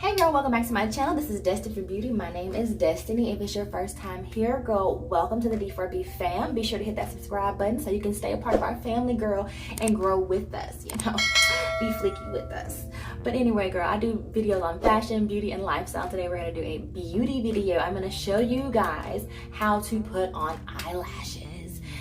Hey girl, welcome back to my channel. This is Destined for Beauty. My name is Destiny. If it's your first time here, girl, welcome to the D4B fam. Be sure to hit that subscribe button so you can stay a part of our family, girl, and grow with us, you know, be fleeky with us. But anyway, girl, I do videos on fashion, beauty, and lifestyle. Today we're gonna do a beauty video. I'm gonna show you guys how to put on eyelashes.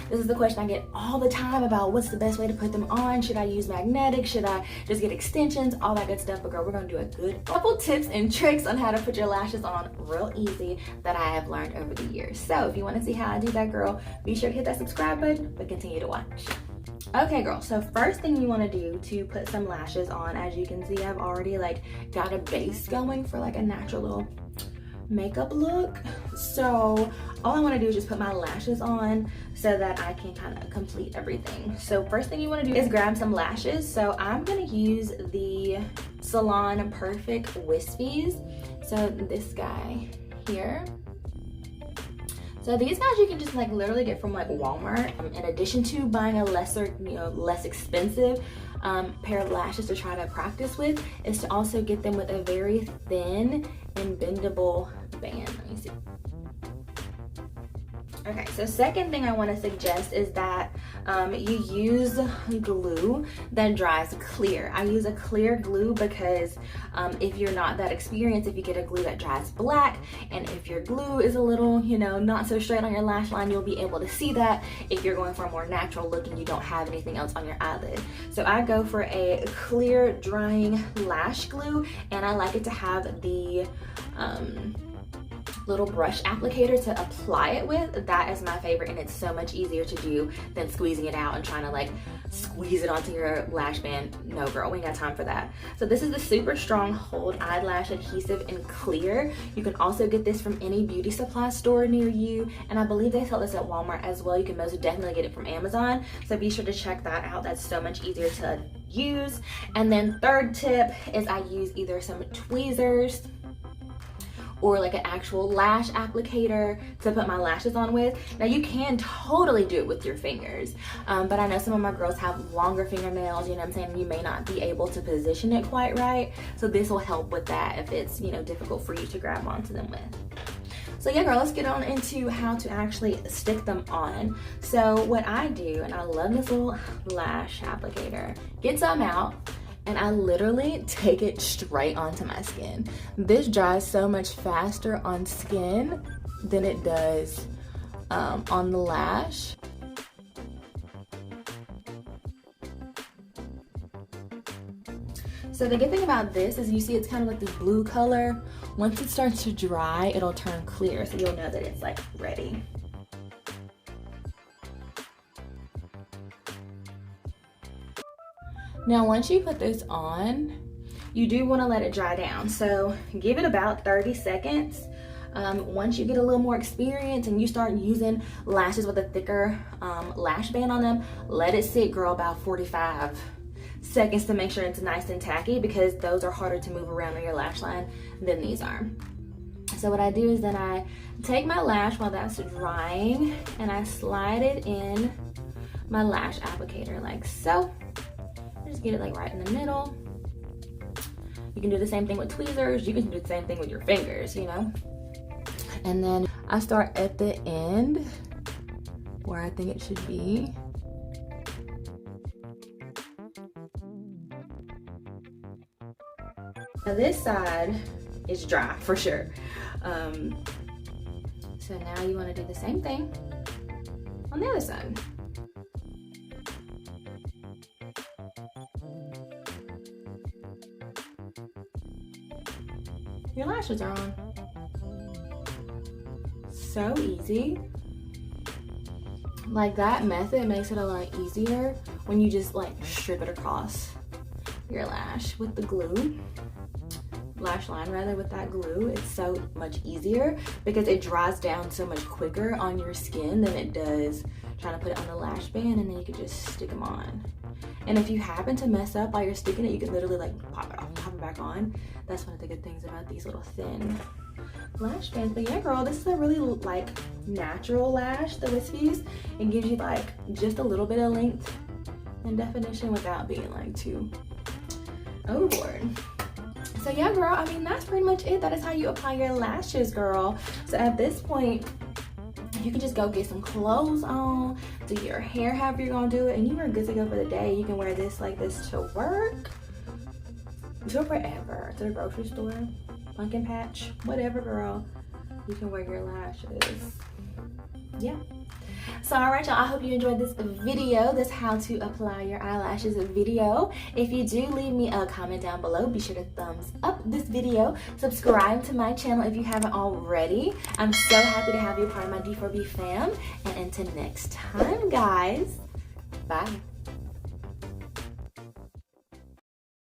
This is the question I get all the time about what's the best way to put them on. Should I use magnetic? Should I just get extensions? All that good stuff. But girl, we're gonna do a good couple tips and tricks on how to put your lashes on real easy that I have learned over the years. So if you wanna see how I do that, girl, be sure to hit that subscribe button, but continue to watch. Okay girl, so first thing you want to do to put some lashes on, as you can see, I've already got a base going for a natural little makeup look. So all I want to do is just put my lashes on so that I can kind of complete everything. So first thing you want to do is grab some lashes. So I'm going to use the Salon Perfect Wispies. So this guy here. So these guys you can just literally get from Walmart, in addition to buying a lesser, less expensive pair of lashes to try to practice with, is to also get them with a very thin and bendable band. Let me see. Okay, so second thing I want to suggest is that you use glue that dries clear. I use a clear glue because if you're not that experienced, if you get a glue that dries black, and if your glue is a little, not so straight on your lash line, you'll be able to see that if you're going for a more natural look and you don't have anything else on your eyelid. So I go for a clear drying lash glue, and I like it to have the little brush applicator to apply it with. That is my favorite, and it's so much easier to do than squeezing it out and trying to squeeze it onto your lash band. No girl, we ain't got time for that. So this is the Super Strong Hold Eyelash Adhesive in Clear. You can also get this from any beauty supply store near you, and I believe they sell this at Walmart as well. You can most definitely get it from Amazon, so be sure to check that out. That's so much easier to use. And then third tip is I use either some tweezers or an actual lash applicator to put my lashes on with. Now you can totally do it with your fingers, but I know some of my girls have longer fingernails, you know what I'm saying? You may not be able to position it quite right. So this will help with that if it's, difficult for you to grab onto them with. So yeah girl, let's get on into how to actually stick them on. So what I do, and I love this little lash applicator, get some out, and I literally take it straight onto my skin. This dries so much faster on skin than it does on the lash. So the good thing about this is you see it's kind of this blue color. Once it starts to dry, it'll turn clear, so you'll know that it's ready. Now, once you put this on, you do want to let it dry down. So give it about 30 seconds. Once you get a little more experience and you start using lashes with a thicker lash band on them, let it sit, girl, about 45 seconds to make sure it's nice and tacky, because those are harder to move around on your lash line than these are. So what I do is then I take my lash while that's drying and I slide it in my lash applicator like so. Just get it right in the middle. You can do the same thing with tweezers. You can do the same thing with your fingers, And then I start at the end where I think it should be. Now this side is dry for sure. So now you want to do the same thing on the other side. Your lashes are on. So easy. That method makes it a lot easier when you just strip it across your lash with the glue. Lash line rather, with that glue. It's so much easier because it dries down so much quicker on your skin than it does trying to put it on the lash band, and then you can just stick them on. And if you happen to mess up while you're sticking it, you can literally pop it off, pop it back on. That's one of the good things about these little thin lash bands. But yeah girl, this is a really natural lash, the Wispies. It gives you just a little bit of length and definition without being too overboard. So yeah, girl, I mean, that's pretty much it. That is how you apply your lashes, girl. So at this point, you can just go get some clothes on, do your hair however you're gonna do it, and you are good to go for the day. You can wear this like this to work, to wherever, to the grocery store, pumpkin patch, whatever, girl. You can wear your lashes. Yeah. So all right, y'all, I hope you enjoyed this video, this how to apply your eyelashes video. If you do, leave me a comment down below. Be sure to thumbs up this video, subscribe to my channel if you haven't already. I'm so happy to have you a part of my D4B fam, and until next time, guys, bye.